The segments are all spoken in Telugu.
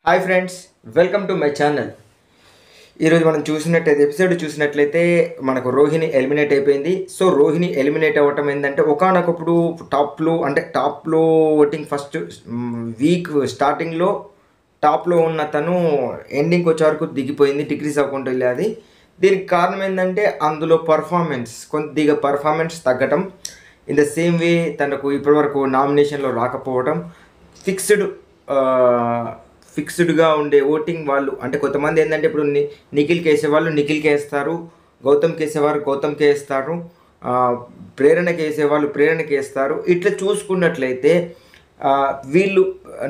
Hi friends, welcome to my channel. ఈరోజు మనం ఎపిసోడ్ చూసినట్లయితే మనకు రోహిణి ఎలిమినేట్ అయిపోయింది. సో రోహిణి ఎలిమినేట్ అవ్వటం ఏంటంటే ఒకనొకప్పుడు టాప్లో ఓటింగ్ ఫస్ట్ వీక్ స్టార్టింగ్లో టాప్లో ఉన్న తను ఎండింగ్కి వచ్చే వరకు దిగిపోయింది, డిక్రీస్ అవ్వకుండా వెళ్ళేది. దీనికి కారణం ఏంటంటే అందులో కొద్దిగా పర్ఫార్మెన్స్ తగ్గటం. ఇన్ ద సేమ్ వే తనకు ఇప్పటివరకు నామినేషన్లో రాకపోవడం, ఫిక్స్డ్గా ఉండే ఓటింగ్ వాళ్ళు అంటే కొంతమంది ఏంటంటే ఇప్పుడు నిఖిల్కి వేసేవాళ్ళు నిఖిల్కి వేస్తారు, గౌతమ్కి వేసేవారు గౌతమ్కి వేస్తారు, ప్రేరణకి వేసేవాళ్ళు ప్రేరణకి వేస్తారు. ఇట్లా చూసుకున్నట్లయితే వీళ్ళు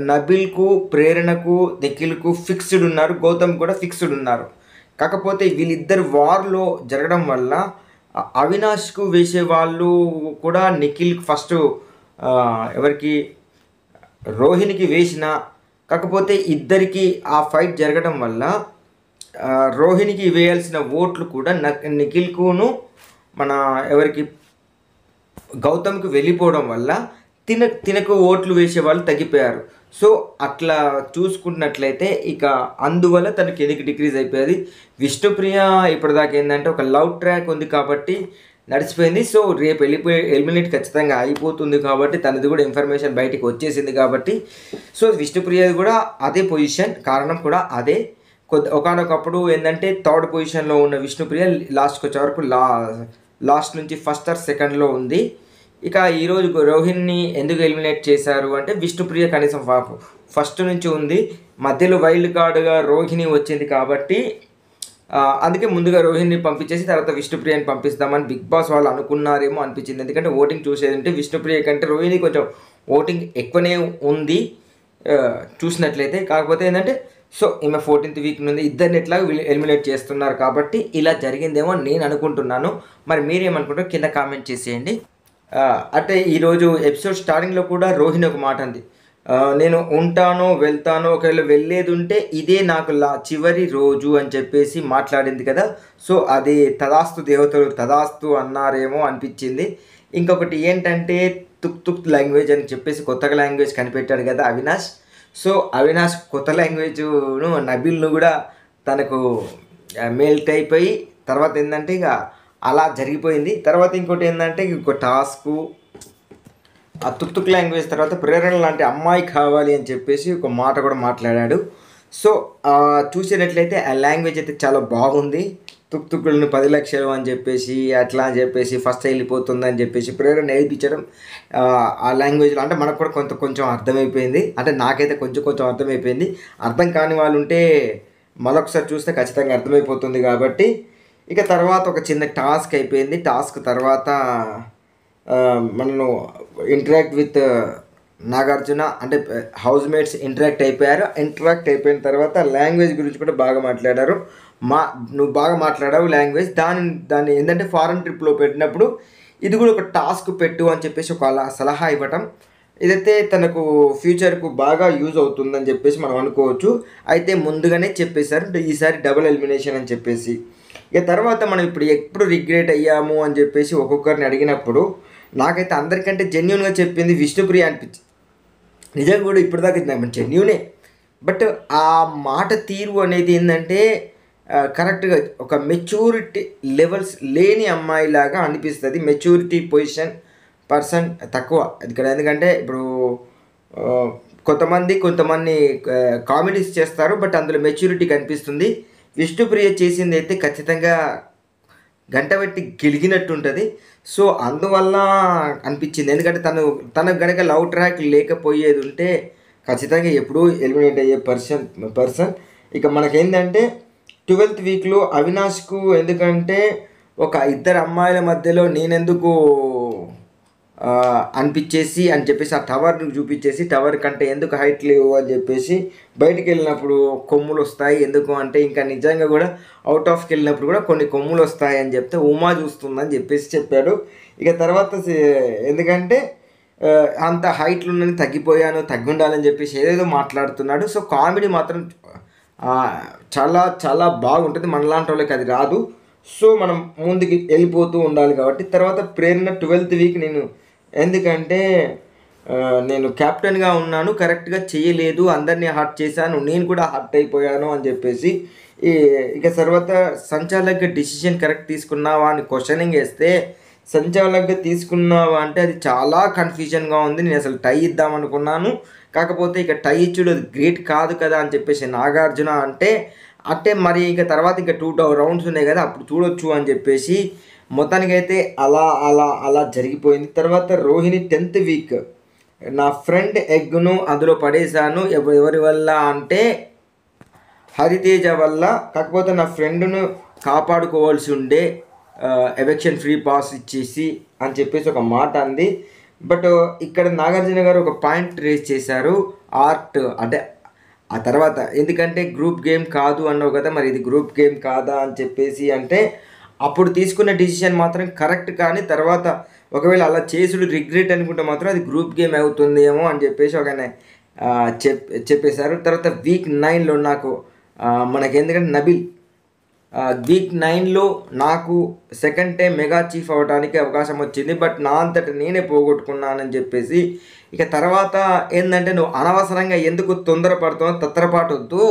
నబిల్కు, ప్రేరణకు, నిఖిల్కు ఫిక్స్డ్ ఉన్నారు, గౌతమ్ కూడా ఫిక్స్డ్ ఉన్నారు. కాకపోతే వీళ్ళిద్దరు వార్లో జరగడం వల్ల అవినాష్కు వేసేవాళ్ళు కూడా నిఖిల్ ఫస్ట్ ఎవరికి రోహిణికి వేసిన, కాకపోతే ఇద్దరికి ఆ ఫైట్ జరగడం వల్ల రోహిణికి వేయాల్సిన ఓట్లు కూడా నిఖిల్కును మన ఎవరికి గౌతమ్కి వెళ్ళిపోవడం వల్ల తినకు ఓట్లు వేసే వాళ్ళు తగ్గిపోయారు. సో అట్లా చూసుకున్నట్లయితే ఇక అందువల్ల తనకి ఎందుకు డిక్రీజ్ అయిపోయేది. విష్ణుప్రియ ఇప్పటిదాకా ఏంటంటే ఒక లవ్ ట్రాక్ ఉంది కాబట్టి నడిచిపోయింది. సో రేపు ఎలిమినేట్ ఖచ్చితంగా అయిపోతుంది కాబట్టి తనది కూడా ఇన్ఫర్మేషన్ బయటికి వచ్చేసింది కాబట్టి సో విష్ణుప్రియది కూడా అదే పొజిషన్, కారణం కూడా అదే. ఒకనొకప్పుడు ఏంటంటే థర్డ్ పొజిషన్లో ఉన్న విష్ణుప్రియ లాస్ట్కి వచ్చే వరకు లాస్ట్ నుంచి ఫస్ట్ ఆర్ సెకండ్లో ఉంది. ఇక ఈరోజు రోహిణిని ఎందుకు ఎలిమినేట్ చేశారు అంటే విష్ణుప్రియ కనీసం ఫస్ట్ నుంచి ఉంది, మధ్యలో వైల్డ్ కార్డుగా రోహిణి వచ్చింది కాబట్టి అందుకే ముందుగా రోహిణిని పంపించేసి తర్వాత విష్ణుప్రియని పంపిస్తామని బిగ్ బాస్ వాళ్ళు అనుకున్నారేమో అనిపించింది. ఎందుకంటే ఓటింగ్ చూసేది అంటే విష్ణుప్రియ కంటే రోహిణి కొంచెం ఓటింగ్ ఎక్కువనే ఉంది చూసినట్లయితే. కాకపోతే ఏంటంటే సో ఈమె 14th వీక్ నుండి ఇద్దరిని ఎట్లా ఎలిమినేట్ చేస్తున్నారు కాబట్టి ఇలా జరిగిందేమో నేను అనుకుంటున్నాను. మరి మీరేమనుకుంటారో కింద కామెంట్ చేసేయండి. అంటే ఈరోజు ఎపిసోడ్ స్టార్టింగ్లో కూడా రోహిణి ఒక మాట అంది, నేను ఉంటాను వెళ్తాను, ఒకవేళ వెళ్ళేది ఉంటే ఇదే నాకు చివరి రోజు అని చెప్పేసి మాట్లాడింది కదా. సో అది తదాస్తు దేవతలు తదాస్తు అన్నారేమో అనిపించింది. ఇంకొకటి ఏంటంటే తుక్ లాంగ్వేజ్ అని చెప్పేసి కొత్తగా లాంగ్వేజ్ కనిపెట్టాడు కదా అవినాష్. సో అవినాష్ కొత్త లాంగ్వేజ్ను నబిల్ను కూడా తనకు మెల్ట్ అయిపోయి తర్వాత ఏంటంటే ఇక అలా జరిగిపోయింది. తర్వాత ఇంకోటి ఏంటంటే ఇంకో టాస్కు ఆ తుక్ లాంగ్వేజ్ తర్వాత ప్రేరణ లాంటి అమ్మాయి కావాలి అని చెప్పేసి ఒక మాట కూడా మాట్లాడాడు. సో చూసినట్లయితే ఆ లాంగ్వేజ్ అయితే చాలా బాగుంది. తుక్కులను 10 లక్షలు అని చెప్పేసి అట్లా అని చెప్పేసి ఫస్ట్ వెళ్ళిపోతుంది అని చెప్పేసి ప్రేరణ నేర్పించడం ఆ లాంగ్వేజ్లో అంటే మనకు కూడా కొంచెం అర్థమైపోయింది. అంటే నాకైతే కొంచెం అర్థమైపోయింది. అర్థం కాని వాళ్ళు ఉంటే మరొకసారి చూస్తే ఖచ్చితంగా అర్థమైపోతుంది కాబట్టి ఇక తర్వాత ఒక చిన్న టాస్క్ అయిపోయింది. టాస్క్ తర్వాత మనను ఇంటరాక్ట్ విత్ నాగార్జున అంటే హౌస్ మేట్స్ ఇంటరాక్ట్ అయిపోయారు. ఇంటరాక్ట్ అయిపోయిన తర్వాత లాంగ్వేజ్ గురించి కూడా బాగా మాట్లాడారు. నువ్వు బాగా మాట్లాడావు లాంగ్వేజ్. దాన్ని ఏంటంటే ఫారెన్ ట్రిప్లో పెట్టినప్పుడు ఇది కూడా ఒక టాస్క్ పెట్టు అని చెప్పేసి ఒక సలహా ఇవ్వటం, ఇదైతే తనకు ఫ్యూచర్కు బాగా యూజ్ అవుతుందని చెప్పేసి మనం అనుకోవచ్చు. అయితే ముందుగానే చెప్పేశారు ఈసారి డబుల్ ఎలిమినేషన్ అని చెప్పేసి. ఇక తర్వాత మనం ఎప్పుడు రిగ్రెట్ అయ్యాము అని చెప్పేసి ఒక్కొక్కరిని అడిగినప్పుడు నాకైతే అందరికంటే జెన్యున్గా చెప్పింది విష్ణుప్రియ అనిపించింది. నిజంగా కూడా ఇప్పటిదాకా జెన్యునే, బట్ ఆ మాట తీరు అనేది ఏంటంటే కరెక్ట్గా ఒక మెచ్యూరిటీ లెవెల్స్ లేని అమ్మాయిలాగా అనిపిస్తుంది. మెచ్యూరిటీ పర్సన్ తక్కువ ఇక్కడ. ఎందుకంటే ఇప్పుడు కొంతమంది కామెడీస్ చేస్తారు, బట్ అందులో మెచ్యూరిటీ కనిపిస్తుంది. విష్ణుప్రియ చేసింది అయితే ఖచ్చితంగా గంట పెట్టి గెలిగినట్టు ఉంటుంది. సో అందువల్ల అనిపించింది. ఎందుకంటే తనకు గనక లవ్ ట్రాక్ లేకపోయేది ఉంటే ఖచ్చితంగా ఎప్పుడూ ఎలిమినేట్ అయ్యే పర్సన్. ఇక మనకేంటంటే 12th వీక్లో అవినాష్కు ఎందుకంటే ఒక ఇద్దరు అమ్మాయిల మధ్యలో నేనెందుకు అనిపించేసి అని చెప్పేసి ఆ టవర్ని చూపించేసి టవర్ కంటే ఎందుకు హైట్ లేవు అని చెప్పేసి బయటికి వెళ్ళినప్పుడు కొమ్ములు వస్తాయి, ఎందుకు అంటే ఇంకా నిజంగా కూడా అవుట్ ఆఫ్కి వెళ్ళినప్పుడు కూడా కొన్ని కొమ్ములు వస్తాయి అని చెప్తే ఉమా చూస్తుందని చెప్పేసి చెప్పాడు. ఇక తర్వాత ఎందుకంటే అంత హైట్లు ఉన్నది తగ్గి ఉండాలని చెప్పేసి ఏదేదో మాట్లాడుతున్నాడు. సో కామెడీ మాత్రం చాలా చాలా బాగుంటుంది. మనలాంటి వాళ్ళకి అది రాదు. సో మనం ముందుకు వెళ్ళిపోతూ ఉండాలి కాబట్టి తర్వాత ప్రేరణ 12th వీక్ నేను ఎందుకంటే నేను కెప్టెన్గా ఉన్నాను, కరెక్ట్గా చేయలేదు, అందరినీ హర్ట్ చేశాను, నేను కూడా హర్ట్ అయిపోయాను అని చెప్పేసి ఇక తర్వాత సంచాలకుగా డిసిషన్ కరెక్ట్ తీసుకున్నావా అని క్వశ్చనింగ్ వేస్తే సంచాలకుగా తీసుకున్నావా అంటే అది చాలా కన్ఫ్యూజన్గా ఉంది, నేను అసలు టై ఇద్దాం అనుకున్నాను, కాకపోతే ఇక టై ఇచ్చుడు అది గ్రేట్ కాదు కదా అని చెప్పేసి నాగార్జున అంటే మరి ఇక తర్వాత ఇంకా 2 రౌండ్స్ ఉన్నాయి కదా అప్పుడు చూడొచ్చు అని చెప్పేసి మొత్తానికైతే అలా జరిగిపోయింది. తర్వాత రోహిణి 10th వీక్ నా ఫ్రెండ్ ఎగ్ను అందులో పడేశాను, ఎవరి వల్ల అంటే హరితేజ వల్ల, కాకపోతే నా ఫ్రెండ్ను కాపాడుకోవాల్సి ఉండే ఎవిక్షన్ ఫ్రీ పాస్ ఇచ్చేసి అని చెప్పేసి ఒక మాట అంది. బట్ ఇక్కడ నాగార్జున గారు ఒక పాయింట్ రేస్ చేశారు, ఆర్ట్ అంటే ఆ తర్వాత ఎందుకంటే గ్రూప్ గేమ్ కాదు అన్నావు కదా, మరి ఇది గ్రూప్ గేమ్ కాదా అని చెప్పేసి అంటే అప్పుడు తీసుకున్న డిసిషన్ మాత్రం కరెక్ట్, కానీ తర్వాత ఒకవేళ అలా చేసుడు రిగ్రెట్ అనుకుంటే మాత్రం అది గ్రూప్ గేమ్ అవుతుందేమో అని చెప్పేసి ఒక చెప్పేశారు. తర్వాత వీక్ 9లో నాకు మనకి ఎందుకంటే నబిల్ వీక్ 9లో నాకు సెకండ్ టైం మెగా చీఫ్ అవ్వడానికి అవకాశం వచ్చింది, బట్ నా అంతటా నేనే పోగొట్టుకున్నానని చెప్పేసి ఇక తర్వాత ఏంటంటే నువ్వు అనవసరంగా ఎందుకు తొందరపడుతావు, తత్తరపాటొద్దు,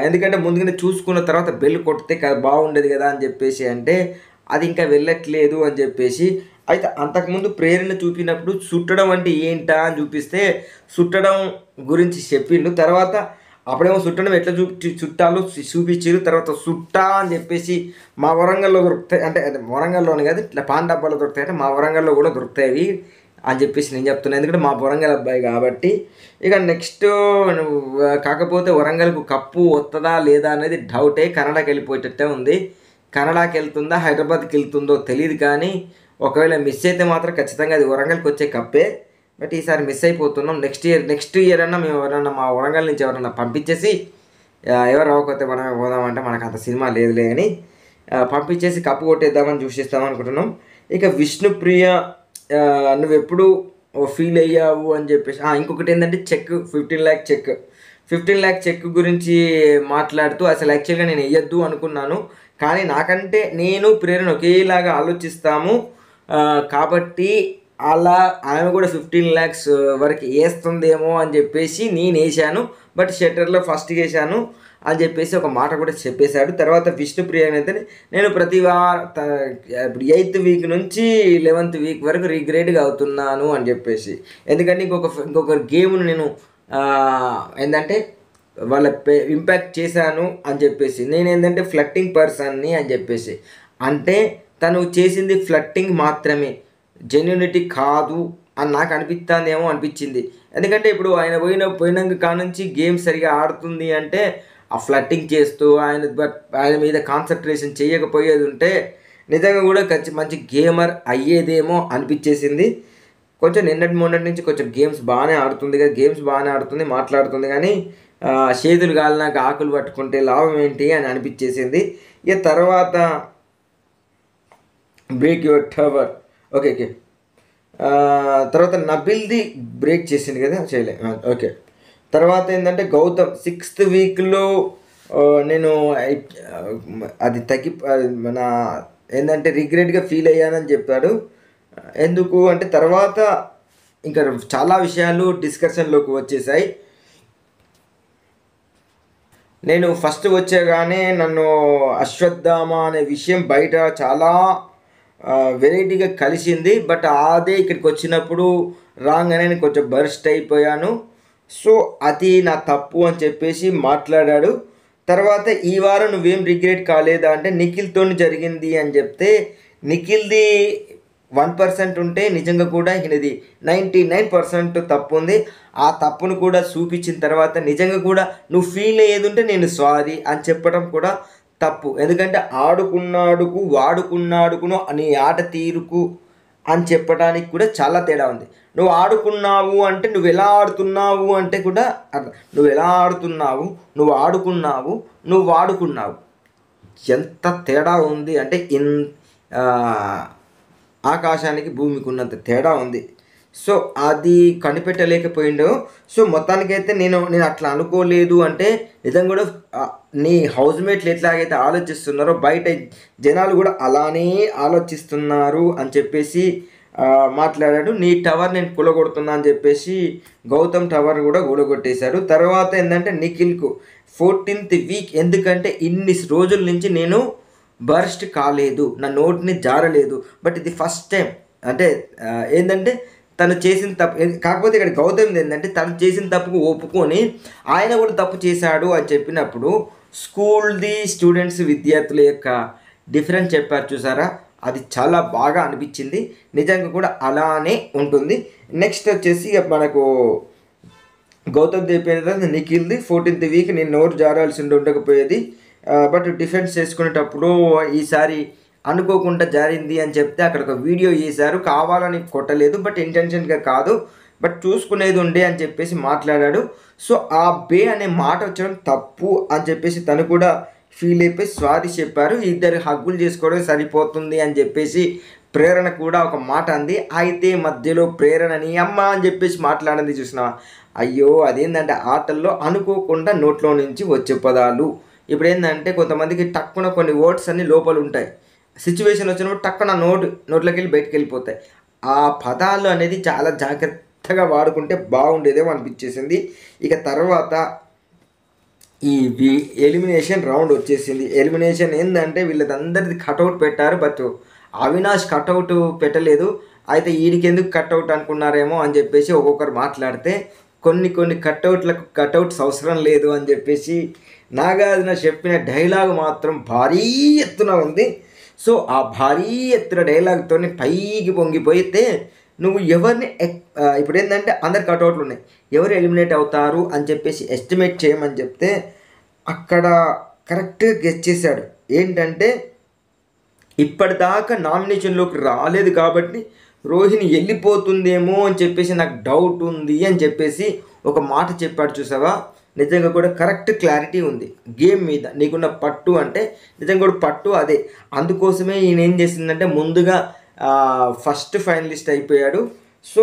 ఎందుకంటే ముందుగానే చూసుకున్న తర్వాత బెల్ కొడితే బాగుండేది కదా అని చెప్పేసి అంటే అది ఇంకా వెళ్ళట్లేదు అని చెప్పేసి అయితే అంతకుముందు ప్రేరణ చూపినప్పుడు చుట్టడం అంటే ఏంటా అని చూపిస్తే చుట్టడం గురించి చెప్పిండు. తర్వాత అప్పుడేమో చుట్టడం ఎట్లా చుట్టాలు చూపించారు, తర్వాత చుట్టా అని చెప్పేసి మా వరంగల్లో దొరుకుతాయి, అంటే వరంగల్లోనే కాదు ఇట్లా పాన్ డబ్బాలో దొరుకుతాయి, అంటే మా వరంగల్లో కూడా దొరుకుతాయి అని చెప్పేసి నేను చెప్తున్నాను, ఎందుకంటే మా వరంగల్ అబ్బాయి కాబట్టి. ఇక నెక్స్ట్ కాకపోతే వరంగల్కు కప్పు వస్తుందా లేదా అనేది డౌటే, కన్నడకి వెళ్ళిపోయేటట్టే ఉంది, కన్నడకి వెళ్తుందా హైదరాబాద్కి వెళ్తుందో తెలియదు, కానీ ఒకవేళ మిస్ అయితే మాత్రం ఖచ్చితంగా అది వరంగల్కి వచ్చే కప్పే. బట్ ఈసారి మిస్ అయిపోతున్నాం, నెక్స్ట్ ఇయర్ అన్నా మేము ఎవరన్నా మా వరంగల్ నుంచి ఎవరన్నా పంపించేసి ఎవరు అవ్వకపోతే మనమే పోదామంటే మనకు అంత సినిమా లేదులే అని పంపించేసి కప్పు కొట్టేద్దామని చూసిస్తామనుకుంటున్నాం. ఇక విష్ణుప్రియ నువ్వెప్పుడు ఫీల్ అయ్యావు అని చెప్పేసి ఇంకొకటి ఏంటంటే చెక్ 15 lakh చెక్ గురించి మాట్లాడుతూ అసలు యాక్చువల్గా నేను వేయద్దు అనుకున్నాను, కానీ నాకంటే నేను ప్రేరణ ఒకేలాగా ఆలోచిస్తాము కాబట్టి అలా ఆమె కూడా 15 lakhs వరకు వేస్తుందేమో అని చెప్పేసి నేను వేసాను, బట్ షట్టర్లో ఫస్ట్ వేసాను అని చెప్పేసి ఒక మాట కూడా చెప్పేశాడు. తర్వాత విష్ణుప్రియ అయితే నేను ప్రతి ఇప్పుడు 8th వీక్ నుంచి 11th వీక్ వరకు రిగ్రెట్గా అవుతున్నాను అని చెప్పేసి, ఎందుకంటే ఇంకొక గేమ్ను నేను ఏంటంటే వాళ్ళ ఇంపాక్ట్ చేశాను అని చెప్పేసి, నేను ఏంటంటే ఫ్లట్టింగ్ పర్సన్ని అని చెప్పేసి, అంటే తను చేసింది ఫ్లట్టింగ్ మాత్రమే, జెన్యూనిటీ కాదు అని నాకు అనిపించింది. ఎందుకంటే ఇప్పుడు ఆయన పోయినాక కానుంచి గేమ్ సరిగా ఆడుతుంది అంటే ఆ ఫ్లట్టింగ్ చేస్తూ ఆయన మీద కాన్సన్ట్రేషన్ చేయకపోయేది ఉంటే నిజంగా కూడా మంచి గేమర్ అయ్యేదేమో అనిపించేసింది. కొంచెం మొన్నటి నుంచి కొంచెం గేమ్స్ బాగానే ఆడుతుంది, మాట్లాడుతుంది, కానీ చేతులు కాలినాక ఆకులు పట్టుకుంటే లాభం ఏంటి అని అనిపించేసింది. ఇక తర్వాత బ్రేక్ యువర్ టవర్ ఓకే తర్వాత నబిల్ది బ్రేక్ చేసింది కదా, చేయలే ఓకే. తర్వాత ఏంటంటే గౌతమ్ 6th వీక్లో నేను అది మన ఏంటంటే రిగ్రెట్గా ఫీల్ అయ్యానని చెప్పాడు. ఎందుకు అంటే తర్వాత ఇంకా చాలా విషయాలు డిస్కషన్లోకి వచ్చేసాయి. నేను ఫస్ట్ వచ్చేగానే నన్ను అశ్వత్థామ అనే విషయం బయట చాలా వెరైటీగా కలిసింది, బట్ అదే ఇక్కడికి వచ్చినప్పుడు రాగానే నేను కొంచెం బర్స్ట్ అయిపోయాను, సో అది నా తప్పు అని చెప్పేసి మాట్లాడాడు. తర్వాత ఈ వారం నువ్వేం రిగ్రెట్ కాలేదా అంటే నిఖిల్తో జరిగింది అని చెప్తే, నిఖిల్ది 1% ఉంటే నిజంగా కూడా ఈయనది 99% తప్పు ఉంది. ఆ తప్పును కూడా చూపించిన తర్వాత నిజంగా కూడా నువ్వు ఫీల్ అయ్యేది ఉంటే నేను సారీ అని చెప్పడం కూడా తప్పు, ఎందుకంటే వాడుకున్నాడుకును నీ ఆట తీరుకు అని చెప్పడానికి కూడా చాలా తేడా ఉంది. నువ్వు ఆడుకున్నావు అంటే నువ్వు ఎలా ఆడుతున్నావు అంటే కూడా నువ్వు ఎలా ఆడుతున్నావు, నువ్వు ఆడుకున్నావు, నువ్వు వాడుకున్నావు, ఎంత తేడా ఉంది అంటే ఆకాశానికి భూమికి ఉన్నంత తేడా ఉంది. సో అది కనిపెట్టలేకపోయిండు. సో మొత్తానికైతే నేను అట్లా అనుకోలేదు అంటే నిజంగా కూడా నీ హౌస్మేట్లు ఎట్లాగైతే ఆలోచిస్తున్నారో బయట జనాలు కూడా అలానే ఆలోచిస్తున్నారు అని చెప్పేసి మాట్లాడాడు. నీ టవర్ నేను కూలగొడుతున్నా అని చెప్పేసి గౌతమ్ టవర్ కూడా కూలగొట్టేశాడు. తర్వాత ఏంటంటే నిఖిల్కు 14th వీక్, ఎందుకంటే ఇన్ని రోజుల నుంచి నేను బర్స్ట్ కాలేదు, నా నోటిని జారలేదు, బట్ ఇది ఫస్ట్ టైం. అంటే ఏంటంటే తను చేసిన తప్పు, కాకపోతే ఇక్కడ గౌతమ్ ఏంటంటే తను చేసిన తప్పుకు ఒప్పుకొని ఆయన కూడా తప్పు చేశాడు అని చెప్పినప్పుడు స్కూల్ది స్టూడెంట్స్ విద్యార్థుల యొక్క డిఫరెన్స్ చెప్పారు చూసారా, అది చాలా బాగా అనిపించింది. నిజంగా కూడా అలానే ఉంటుంది. నెక్స్ట్ వచ్చేసి మనకు గౌతమ్ చెప్పిన తర్వాత నిఖిల్ది 14th వీక్ నేను నోరు జారాల్సి ఉండకపోయేది, బట్ డిఫెన్స్ చేసుకునేటప్పుడు ఈసారి అనుకోకుండా జారింది అని చెప్తే అక్కడ ఒక వీడియో చేశారు. కావాలని కొట్టలేదు, బట్ ఇంటెన్షన్గా కాదు, బట్ చూసుకునేది ఉండే అని చెప్పేసి మాట్లాడాడు. సో ఆ బే అనే మాట వచ్చడం తప్పు అని చెప్పేసి తను కూడా ఫీల్ అయిపోయి సారీ చెప్పారు. ఇద్దరు హగ్గులు చేసుకోవడం సరిపోతుంది అని చెప్పేసి ప్రేరణ కూడా ఒక మాట అంది. అయితే మధ్యలో ప్రేరణని అమ్మ అని చెప్పేసి మాట్లాడింది చూసినావా. అయ్యో, అదేంటంటే ఆటల్లో అనుకోకుండా నోట్లో నుంచి వచ్చే పదాలు. ఇప్పుడు ఏంటంటే కొంతమందికి టక్కున కొన్ని వర్డ్స్ అన్ని లోపల ఉంటాయి, సిచ్యువేషన్ వచ్చినప్పుడు టక్కున నోట్లోకి వెళ్ళి బయటకు వెళ్ళిపోతాయి. ఆ పదాలు అనేది చాలా జాగ్రత్తగా వాడుకుంటే బాగుండేదేమో అనిపించేసింది. ఇక తర్వాత ఈ ఎలిమినేషన్ రౌండ్ వచ్చేసింది. ఎలిమినేషన్ ఏంటంటే వీళ్ళందరిది కటౌట్ పెట్టారు, బట్ అవినాష్ కటౌట్ పెట్టలేదు. అయితే వీడికి ఎందుకు కట్అవుట్ అనుకున్నారేమో అని చెప్పేసి ఒక్కొక్కరు మాట్లాడితే కొన్ని కట్అవుట్స్ అవసరం లేదు అని చెప్పేసి నాగార్జున చెప్పిన డైలాగ్ మాత్రం భారీ ఎత్తున ఉంది. సో ఆ భారీ ఎత్తున డైలాగ్తో పైకి పొంగిపోయితే నువ్వు ఎవరిని ఇప్పుడు ఏంటంటే అందరు కట్అవుట్లు ఉన్నాయి, ఎవరు ఎలిమినేట్ అవుతారు అని చెప్పేసి ఎస్టిమేట్ చేయమని చెప్తే అక్కడ కరెక్ట్గా గెస్ చేశాడు. ఏంటంటే ఇప్పటిదాకా నామినేషన్లోకి రాలేదు కాబట్టి రోహిణి వెళ్ళిపోతుందేమో అని చెప్పేసి నాకు డౌట్ ఉంది అని చెప్పేసి ఒక మాట చెప్పాడు చూసావా. నిజంగా కూడా కరెక్ట్ క్లారిటీ ఉంది గేమ్ మీద, నీకున్న పట్టు అంటే నిజంగా కూడా పట్టు అదే. అందుకోసమే ఈయన ఏం చేసిందంటే ముందుగా ఫస్ట్ ఫైనలిస్ట్ అయిపోయాడు. సో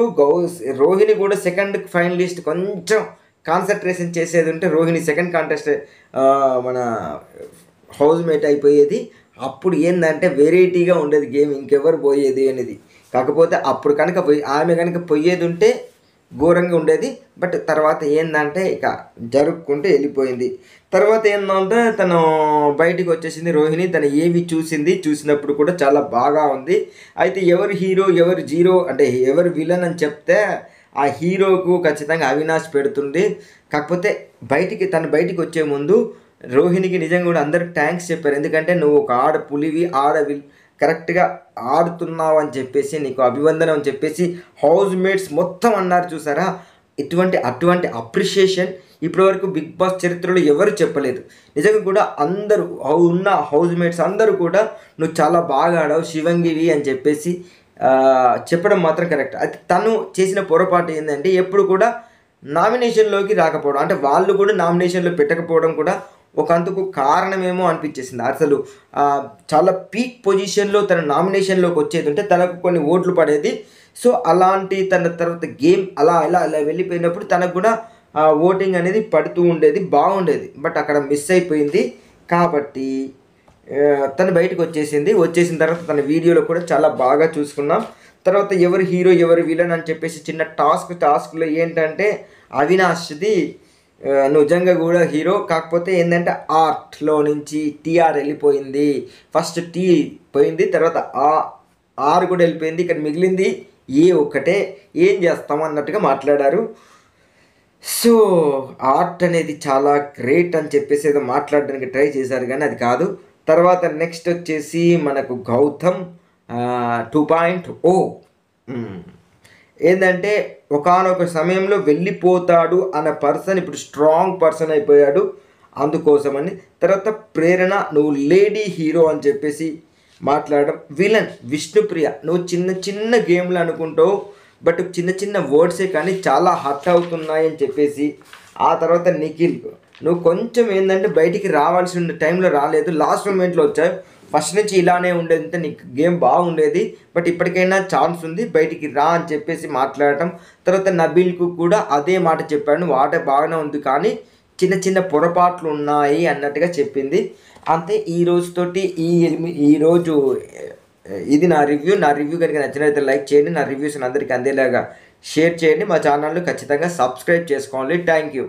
రోహిణి కూడా సెకండ్ ఫైనలిస్ట్ కొంచెం కాన్సన్ట్రేషన్ చేసేది ఉంటే రోహిణి సెకండ్ కాంటెస్ట్ మన హౌస్ మేట్ అయిపోయేది. అప్పుడు ఏంటంటే వెరైటీగా ఉండేది గేమ్, ఇంకెవరు పోయేది అనేది. కాకపోతే అప్పుడు కనుక ఆమె కనుక పోయేది ఉంటే ఘోరంగా ఉండేది. బట్ తర్వాత ఏంటంటే ఇక జరుపుకుంటూ వెళ్ళిపోయింది. తర్వాత ఏంటంటే తను బయటికి వచ్చేసింది రోహిణి. తను ఏవి చూసినప్పుడు కూడా చాలా బాగా ఉంది. అయితే ఎవరు హీరో ఎవరు జీరో అంటే ఎవరు విలన్ అని చెప్తే ఆ హీరోకు ఖచ్చితంగా అవినాష్ పెడుతుంది. కాకపోతే తను బయటికి వచ్చే ముందు రోహిణికి నిజంగా కూడా అందరికి థ్యాంక్స్ చెప్పారు. ఎందుకంటే నువ్వు ఒక పులివి కరెక్ట్గా ఆడుతున్నావు అని చెప్పేసి నీకు అభివందనం అని చెప్పేసి హౌస్ మేట్స్ మొత్తం అన్నారు చూసారా. అటువంటి అప్రిషియేషన్ ఇప్పటివరకు బిగ్ బాస్ చరిత్రలో ఎవరు చెప్పలేదు. నిజంగా కూడా అందరూ ఉన్న హౌస్ మేట్స్ అందరూ కూడా నువ్వు చాలా బాగా ఆడావు శివంగివి అని చెప్పేసి చెప్పడం మాత్రం కరెక్ట్. అది తను చేసిన పొరపాటు ఏంటంటే ఎప్పుడు కూడా నామినేషన్లోకి రాకపోవడం, అంటే వాళ్ళు కూడా నామినేషన్లో పెట్టకపోవడం కూడా ఒకందుకు కారణమేమో అనిపించేసింది. అసలు చాలా పీక్ పొజిషన్లో తన నామినేషన్లోకి వచ్చేది ఉంటే తనకు కొన్ని ఓట్లు పడేది. సో అలాంటి తన తర్వాత గేమ్ అలా వెళ్ళిపోయినప్పుడు తనకు కూడా ఓటింగ్ అనేది పడుతూ ఉండేది, బాగుండేది. బట్ అక్కడ మిస్ అయిపోయింది కాబట్టి తను బయటకు వచ్చేసిన తర్వాత తన వీడియోలో కూడా చాలా బాగా చూసుకున్నాం. తర్వాత ఎవరు హీరో ఎవరు విలన్ అని చెప్పేసి చిన్న టాస్క్లో ఏంటంటే అవినాష్ది నిజంగా కూడా హీరో, కాకపోతే ఏంటంటే ఆర్ట్లో నుంచి టీఆర్ వెళ్ళిపోయింది. ఫస్ట్ టీ పోయింది, తర్వాత ఆర్ కూడా వెళ్ళిపోయింది. ఇక్కడ మిగిలింది ఒక్కటే, ఏం చేస్తాం అన్నట్టుగా మాట్లాడారు. సో ఆర్ట్ అనేది చాలా గ్రేట్ అని చెప్పేసి ఏదో మాట్లాడడానికి ట్రై చేశారు కానీ అది కాదు. తర్వాత నెక్స్ట్ వచ్చేసి మనకు గౌతమ్ 2.0 ఏంటంటే ఒకానొక సమయంలో వెళ్ళిపోతాడు అన్న పర్సన్ ఇప్పుడు స్ట్రాంగ్ పర్సన్ అయిపోయాడు. అందుకోసమని తర్వాత ప్రేరణ నువ్వు లేడీ హీరో అని చెప్పేసి మాట్లాడడం. విలన్ విష్ణుప్రియ నువ్వు చిన్న గేమ్లు అనుకుంటావు, బట్ చిన్న వర్డ్సే కానీ చాలా హర్ట్ అవుతున్నాయి అని చెప్పేసి. ఆ తర్వాత నిఖిల్ నువ్వు కొంచెం ఏంటంటే బయటికి రావాల్సిన టైంలో రాలేదు, లాస్ట్ మూమెంట్లో వచ్చావు. ఫస్ట్ నుంచి ఇలానే ఉండేది, నీకు గేమ్ బాగుండేది, బట్ ఇప్పటికైనా ఛాన్స్ ఉంది బయటికి రా అని చెప్పేసి మాట్లాడటం. తర్వాత నబీల్కు కూడా అదే మాట చెప్పాడు, నువ్వు ఆట బాగానే ఉంది కానీ చిన్న పొరపాట్లు ఉన్నాయి అన్నట్టుగా చెప్పింది. అంతే ఈ రోజుతోటి ఈరోజు ఇది నా రివ్యూ కనుక నచ్చినట్లయితే లైక్ చేయండి. నా రివ్యూస్ అందరికీ అందేలాగా షేర్ చేయండి. మా ఛానల్ని ఖచ్చితంగా సబ్స్క్రైబ్ చేసుకోండి. Thank you.